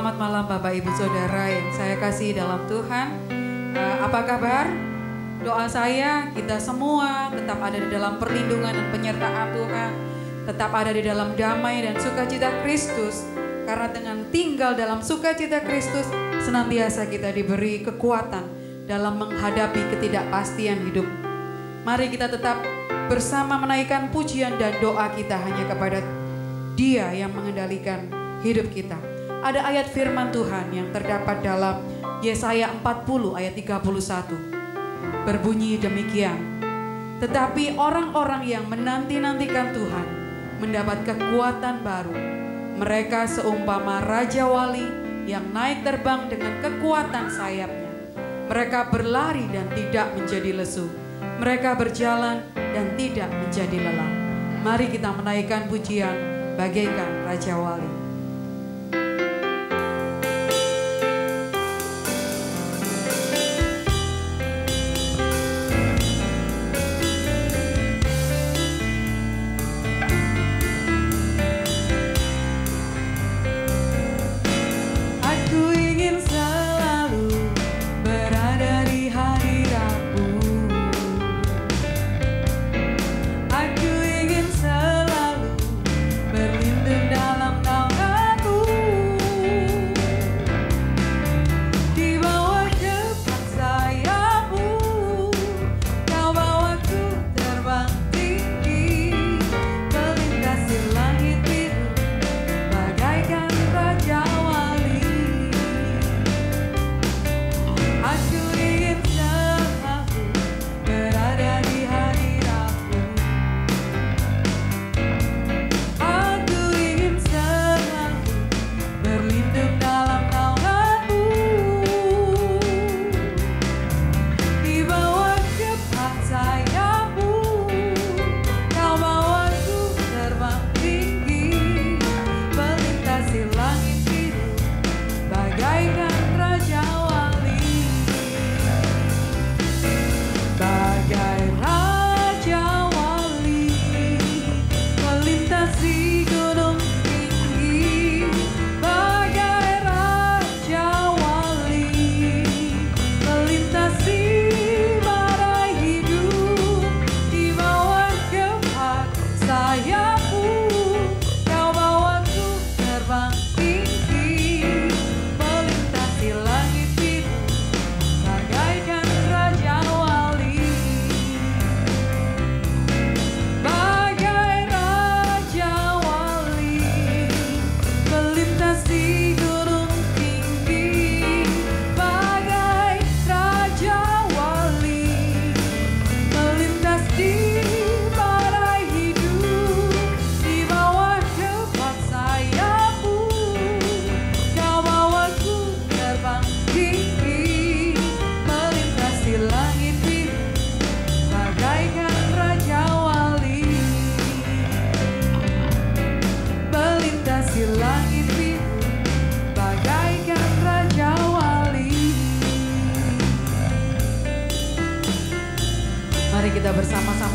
Selamat malam Bapak Ibu Saudara yang saya kasih dalam Tuhan. Apa kabar? Doa saya kita semua tetap ada di dalam perlindungan dan penyertaan Tuhan. Tetap ada di dalam damai dan sukacita Kristus. Karena dengan tinggal dalam sukacita Kristus, senantiasa kita diberi kekuatan dalam menghadapi ketidakpastian hidup. Mari kita tetap bersama menaikkan pujian dan doa kita hanya kepada Dia yang mengendalikan hidup kita. Ada ayat firman Tuhan yang terdapat dalam Yesaya 40 ayat 31. Berbunyi demikian. Tetapi orang-orang yang menanti-nantikan Tuhan mendapat kekuatan baru. Mereka seumpama Raja Wali yang naik terbang dengan kekuatan sayapnya. Mereka berlari dan tidak menjadi lesu. Mereka berjalan dan tidak menjadi lelah. Mari kita menaikkan pujian bagaikan Raja Wali.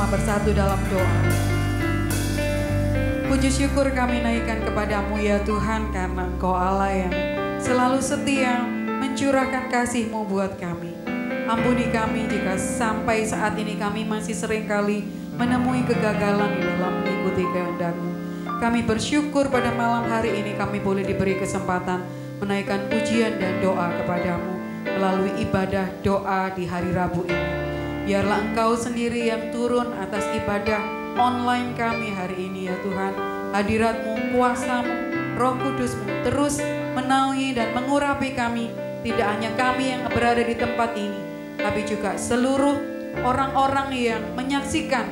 Bersatu dalam doa. Puji syukur kami naikkan kepadamu ya Tuhan, karena Engkau Allah yang selalu setia mencurahkan kasih-Mu buat kami. Ampuni kami jika sampai saat ini kami masih seringkali menemui kegagalan di dalam mengikuti kehendak-Mu. Kami bersyukur pada malam hari ini kami boleh diberi kesempatan menaikkan pujian dan doa kepadamu melalui ibadah doa di hari Rabu ini. Biarlah Engkau sendiri yang turun atas ibadah online kami hari ini ya Tuhan. Hadirat-Mu, kuasa-Mu, Roh Kudus-Mu terus menaungi dan mengurapi kami. Tidak hanya kami yang berada di tempat ini, tapi juga seluruh orang-orang yang menyaksikan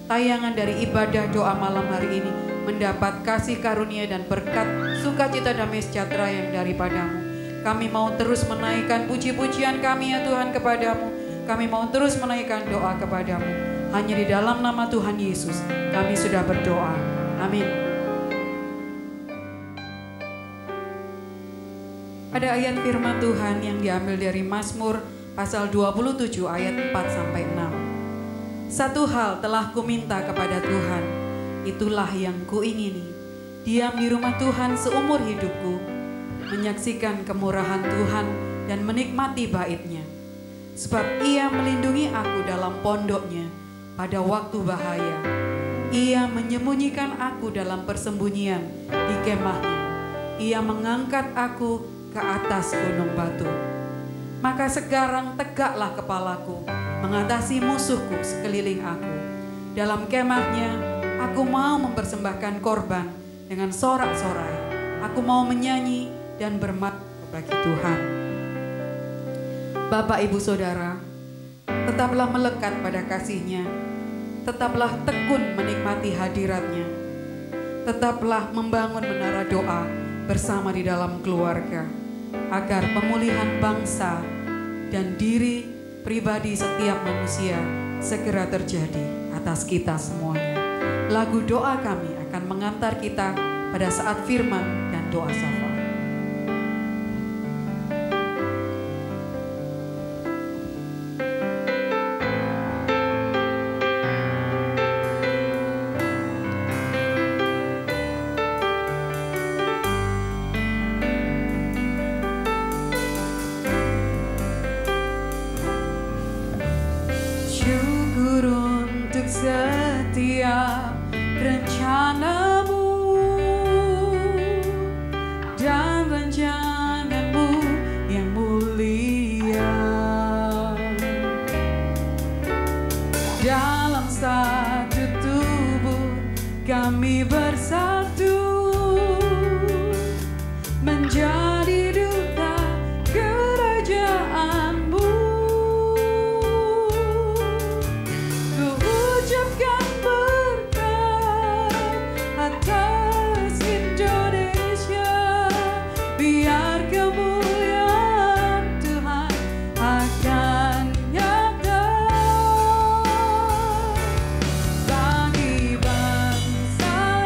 tayangan dari ibadah doa malam hari ini. Mendapat kasih karunia dan berkat sukacita damai sejahtera yang daripada-Mu. Kami mau terus menaikkan puji-pujian kami ya Tuhan kepadamu. Kami mau terus menaikkan doa kepadamu. Hanya di dalam nama Tuhan Yesus kami sudah berdoa. Amin. Ada ayat firman Tuhan yang diambil dari Mazmur pasal 27 ayat 4-6. Satu hal telah kuminta kepada Tuhan, itulah yang kuingini, diam di rumah Tuhan seumur hidupku, menyaksikan kemurahan Tuhan dan menikmati bait-Nya. Sebab Ia melindungi aku dalam pondok-Nya pada waktu bahaya. Ia menyembunyikan aku dalam persembunyian di kemah-Nya. Ia mengangkat aku ke atas gunung batu. Maka sekarang tegaklah kepalaku mengatasi musuhku sekeliling aku. Dalam kemah-Nya aku mau mempersembahkan korban dengan sorak-sorai. Aku mau menyanyi dan bermakna bagi Tuhan. Bapak, Ibu, Saudara, tetaplah melekat pada kasih-Nya. Tetaplah tekun menikmati hadirat-Nya. Tetaplah membangun menara doa bersama di dalam keluarga, agar pemulihan bangsa dan diri pribadi setiap manusia segera terjadi atas kita semuanya. Lagu doa kami akan mengantar kita pada saat firman dan doa syafaat. Syukur untuk setiap rencana-Mu dan rencana-Mu yang mulia. Dalam satu tubuh kami bersatu menjadi duta kerajaan-Mu. Ku ucapkan berkat atas Indonesia, biar kemuliaan Tuhan akan nyata bagi bangsa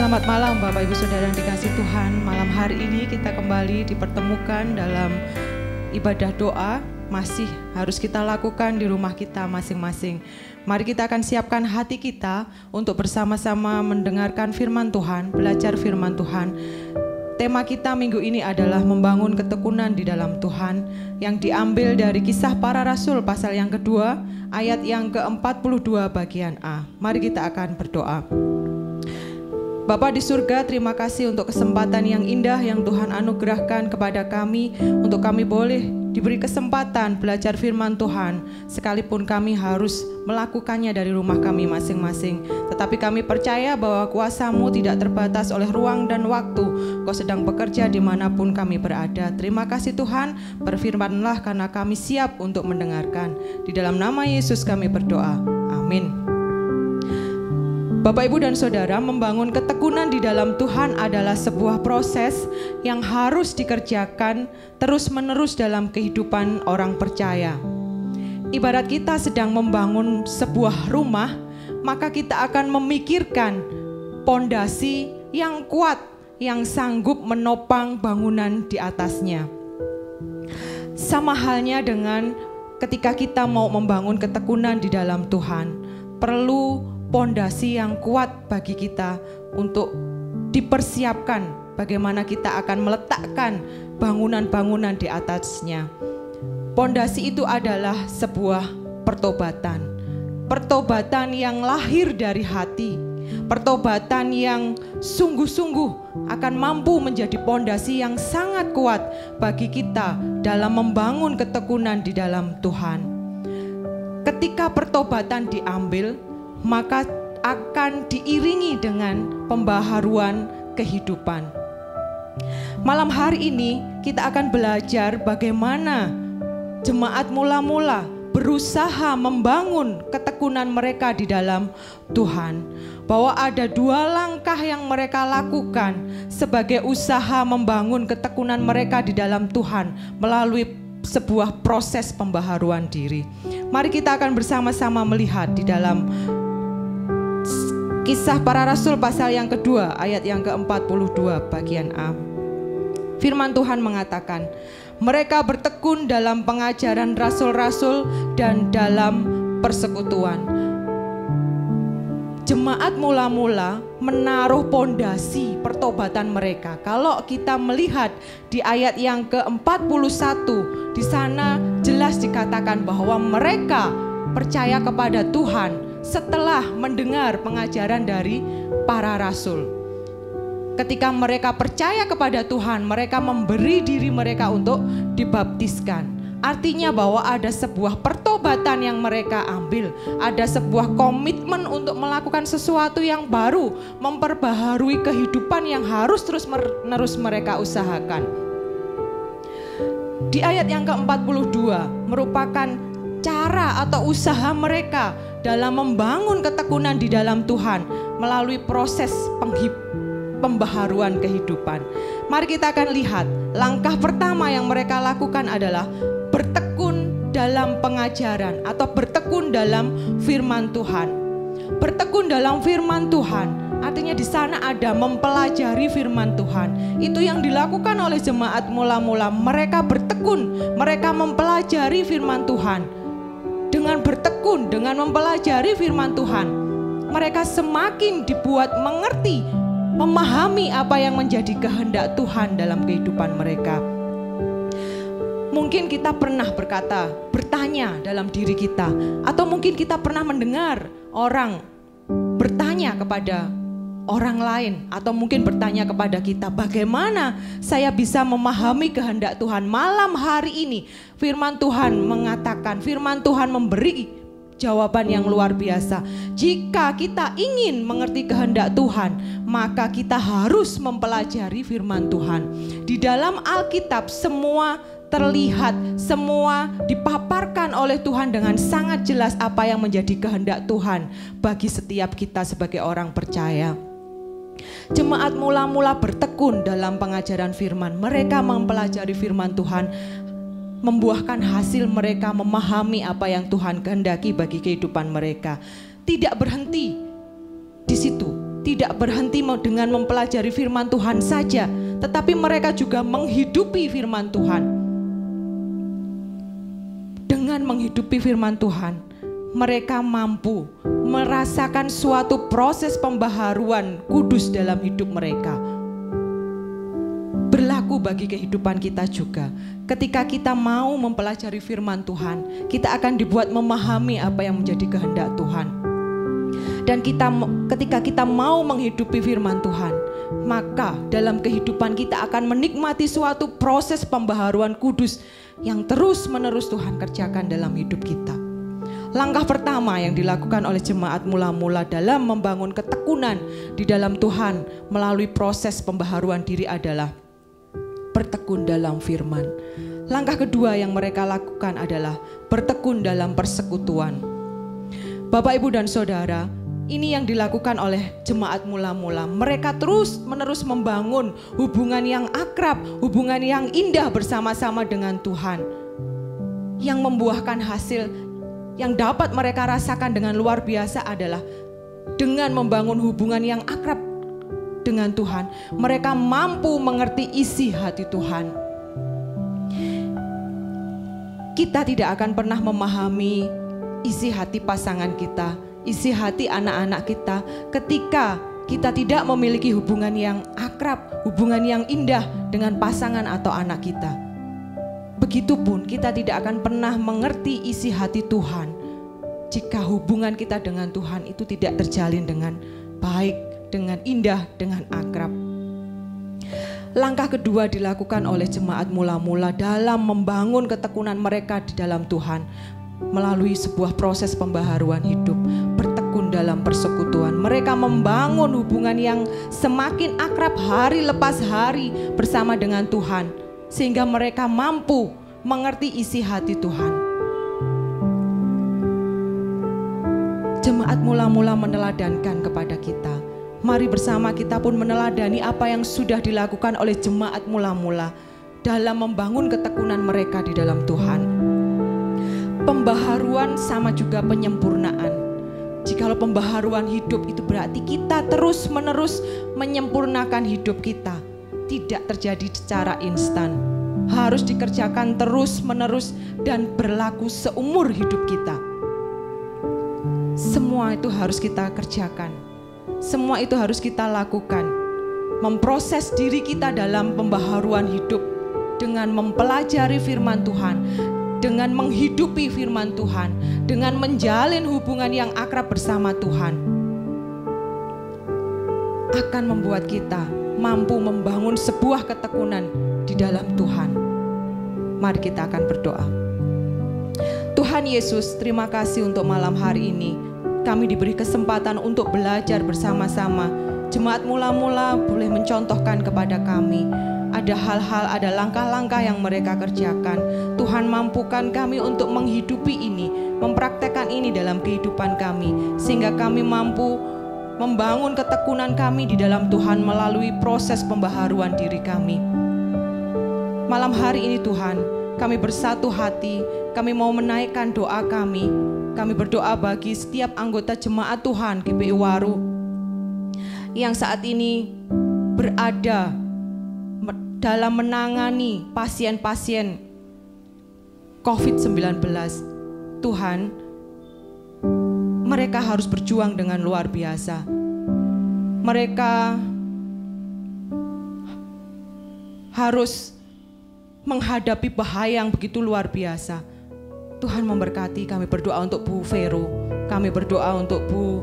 Selamat malam Bapak Ibu Saudara yang dikasihi Tuhan. Malam hari ini kita kembali dipertemukan dalam ibadah doa. Masih harus kita lakukan di rumah kita masing-masing. Mari kita akan siapkan hati kita untuk bersama-sama mendengarkan firman Tuhan, belajar firman Tuhan. Tema kita minggu ini adalah membangun ketekunan di dalam Tuhan, yang diambil dari Kisah Para Rasul pasal yang kedua, ayat yang ke-42 bagian A. Mari kita akan berdoa. Bapa di surga, terima kasih untuk kesempatan yang indah yang Tuhan anugerahkan kepada kami, untuk kami boleh diberi kesempatan belajar firman Tuhan, sekalipun kami harus melakukannya dari rumah kami masing-masing. Tetapi kami percaya bahwa kuasa-Mu tidak terbatas oleh ruang dan waktu. Kau sedang bekerja dimanapun kami berada. Terima kasih Tuhan, berfirman-Lah karena kami siap untuk mendengarkan. Di dalam nama Yesus kami berdoa, amin. Bapak, Ibu, dan Saudara, membangun ketekunan di dalam Tuhan adalah sebuah proses yang harus dikerjakan terus-menerus dalam kehidupan orang percaya. Ibarat kita sedang membangun sebuah rumah, maka kita akan memikirkan pondasi yang kuat, yang sanggup menopang bangunan di atasnya. Sama halnya dengan ketika kita mau membangun ketekunan di dalam Tuhan, perlu pondasi yang kuat bagi kita untuk dipersiapkan bagaimana kita akan meletakkan bangunan-bangunan di atasnya. Pondasi itu adalah sebuah pertobatan. Pertobatan yang lahir dari hati. Pertobatan yang sungguh-sungguh akan mampu menjadi pondasi yang sangat kuat bagi kita dalam membangun ketekunan di dalam Tuhan. Ketika pertobatan diambil, maka akan diiringi dengan pembaharuan kehidupan. Malam hari ini kita akan belajar bagaimana jemaat mula-mula berusaha membangun ketekunan mereka di dalam Tuhan. Bahwa ada dua langkah yang mereka lakukan sebagai usaha membangun ketekunan mereka di dalam Tuhan melalui sebuah proses pembaharuan diri. Mari kita akan bersama-sama melihat di dalam Kisah Para Rasul pasal yang kedua, ayat yang ke-42 bagian A. Firman Tuhan mengatakan, mereka bertekun dalam pengajaran rasul-rasul dan dalam persekutuan. Jemaat mula-mula menaruh pondasi pertobatan mereka. Kalau kita melihat di ayat yang ke-41, di sana jelas dikatakan bahwa mereka percaya kepada Tuhan setelah mendengar pengajaran dari para rasul. Ketika mereka percaya kepada Tuhan, mereka memberi diri mereka untuk dibaptiskan. Artinya bahwa ada sebuah pertobatan yang mereka ambil, ada sebuah komitmen untuk melakukan sesuatu yang baru, memperbaharui kehidupan yang harus terus-menerus mereka usahakan. Di ayat yang ke-42 merupakan cara atau usaha mereka dalam membangun ketekunan di dalam Tuhan melalui proses pembaharuan kehidupan. Mari kita akan lihat, langkah pertama yang mereka lakukan adalah bertekun dalam pengajaran atau bertekun dalam firman Tuhan. Bertekun dalam firman Tuhan artinya di sana ada mempelajari firman Tuhan. Itu yang dilakukan oleh jemaat mula-mula. Mereka bertekun, mereka mempelajari firman Tuhan. Dengan bertekun, dengan mempelajari firman Tuhan, mereka semakin dibuat mengerti, memahami apa yang menjadi kehendak Tuhan dalam kehidupan mereka. Mungkin kita pernah bertanya dalam diri kita, atau mungkin kita pernah mendengar orang bertanya kepada orang lain, atau mungkin bertanya kepada kita, bagaimana saya bisa memahami kehendak Tuhan? Malam hari ini firman Tuhan mengatakan, firman Tuhan memberi jawaban yang luar biasa. Jika kita ingin mengerti kehendak Tuhan, maka kita harus mempelajari firman Tuhan. Di dalam Alkitab semua terlihat, semua dipaparkan oleh Tuhan dengan sangat jelas apa yang menjadi kehendak Tuhan bagi setiap kita sebagai orang percaya. Jemaat mula-mula bertekun dalam pengajaran firman. Mereka mempelajari firman Tuhan, membuahkan hasil mereka memahami apa yang Tuhan kehendaki bagi kehidupan mereka. Tidak berhenti di situ, tidak berhenti dengan mempelajari firman Tuhan saja, tetapi mereka juga menghidupi firman Tuhan. Dengan menghidupi firman Tuhan, mereka mampu merasakan suatu proses pembaharuan kudus dalam hidup mereka. Berlaku bagi kehidupan kita juga. Ketika kita mau mempelajari firman Tuhan, kita akan dibuat memahami apa yang menjadi kehendak Tuhan. Dan ketika kita mau menghidupi firman Tuhan, maka dalam kehidupan kita akan menikmati suatu proses pembaharuan kudus yang terus-menerus Tuhan kerjakan dalam hidup kita. Langkah pertama yang dilakukan oleh jemaat mula-mula dalam membangun ketekunan di dalam Tuhan melalui proses pembaharuan diri adalah bertekun dalam firman. Langkah kedua yang mereka lakukan adalah bertekun dalam persekutuan. Bapak, Ibu, dan Saudara, ini yang dilakukan oleh jemaat mula-mula. Mereka terus-menerus membangun hubungan yang akrab, hubungan yang indah bersama-sama dengan Tuhan, yang membuahkan hasil yang dapat mereka rasakan dengan luar biasa adalah dengan membangun hubungan yang akrab dengan Tuhan, mereka mampu mengerti isi hati Tuhan. Kita tidak akan pernah memahami isi hati pasangan kita, isi hati anak-anak kita ketika kita tidak memiliki hubungan yang akrab, hubungan yang indah dengan pasangan atau anak kita. Begitupun kita tidak akan pernah mengerti isi hati Tuhan jika hubungan kita dengan Tuhan itu tidak terjalin dengan baik, dengan indah, dengan akrab. Langkah kedua dilakukan oleh jemaat mula-mula dalam membangun ketekunan mereka di dalam Tuhan melalui sebuah proses pembaharuan hidup, bertekun dalam persekutuan. Mereka membangun hubungan yang semakin akrab hari lepas hari bersama dengan Tuhan, sehingga mereka mampu mengerti isi hati Tuhan. Jemaat mula-mula meneladankan kepada kita. Mari bersama kita pun meneladani apa yang sudah dilakukan oleh jemaat mula-mula dalam membangun ketekunan mereka di dalam Tuhan. Pembaharuan sama juga penyempurnaan. Jikalau pembaharuan hidup itu berarti kita terus-menerus menyempurnakan hidup kita. Tidak terjadi secara instan. Harus dikerjakan terus-menerus dan berlaku seumur hidup kita. Semua itu harus kita kerjakan. Semua itu harus kita lakukan. Memproses diri kita dalam pembaharuan hidup dengan mempelajari firman Tuhan, dengan menghidupi firman Tuhan, dengan menjalin hubungan yang akrab bersama Tuhan, akan membuat kita mampu membangun sebuah ketekunan di dalam Tuhan. Mari kita akan berdoa. Tuhan Yesus, terima kasih untuk malam hari ini. Kami diberi kesempatan untuk belajar bersama-sama. Jemaat mula-mula boleh mencontohkan kepada kami. Ada hal-hal, ada langkah-langkah yang mereka kerjakan. Tuhan mampukan kami untuk menghidupi ini, mempraktekkan ini dalam kehidupan kami, sehingga kami mampu membangun ketekunan kami di dalam Tuhan melalui proses pembaharuan diri kami. Malam hari ini Tuhan, kami bersatu hati, kami mau menaikkan doa kami. Kami berdoa bagi setiap anggota jemaat Tuhan GPI Waru yang saat ini berada dalam menangani pasien-pasien COVID-19. Tuhan, mereka harus berjuang dengan luar biasa. Mereka harus menghadapi bahaya yang begitu luar biasa. Tuhan memberkati. Kami berdoa untuk Bu Vero, kami berdoa untuk Bu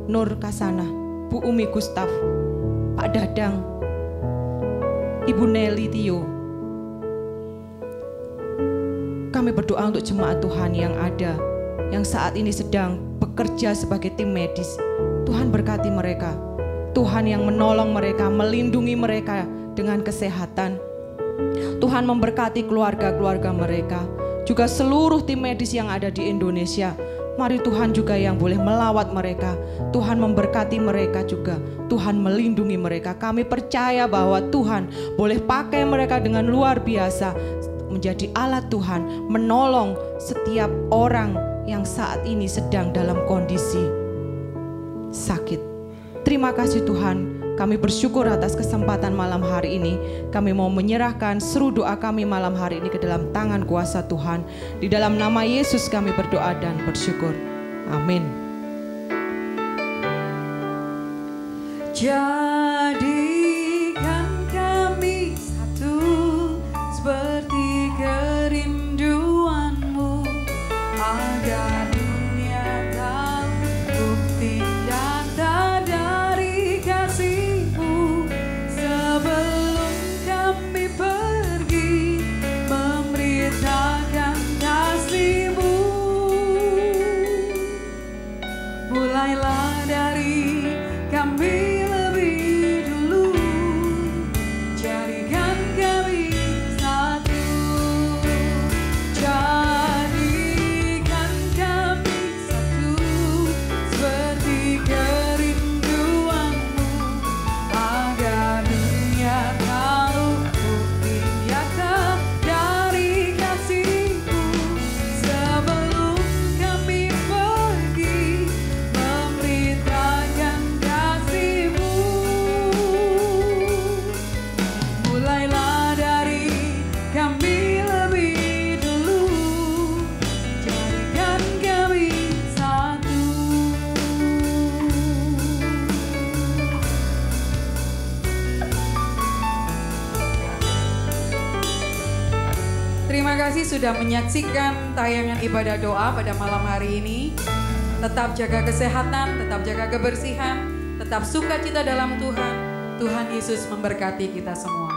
Nur Kasana, Bu Umi Gustaf, Pak Dadang, Ibu Nelly Tio. Kami berdoa untuk jemaat Tuhan yang ada, yang saat ini sedang bekerja sebagai tim medis. Tuhan berkati mereka. Tuhan yang menolong mereka, melindungi mereka dengan kesehatan. Tuhan memberkati keluarga-keluarga mereka, juga seluruh tim medis yang ada di Indonesia. Mari Tuhan juga yang boleh melawat mereka. Tuhan memberkati mereka juga. Tuhan melindungi mereka. Kami percaya bahwa Tuhan boleh pakai mereka dengan luar biasa, menjadi alat Tuhan, menolong setiap orang yang saat ini sedang dalam kondisi sakit. Terima kasih Tuhan, kami bersyukur atas kesempatan malam hari ini. Kami mau menyerahkan seluruh doa kami malam hari ini ke dalam tangan kuasa Tuhan. Di dalam nama Yesus kami berdoa dan bersyukur. Amin. Jadikan kami satu seperti kerinduanmu, agar dunia tahu bukti nyata dari kasih-Mu. Sebelum kami pergi memberitakan kasih-Mu, mulailah dari kami. Terima kasih sudah menyaksikan tayangan ibadah doa pada malam hari ini. Tetap jaga kesehatan, tetap jaga kebersihan, tetap sukacita dalam Tuhan. Tuhan Yesus memberkati kita semua.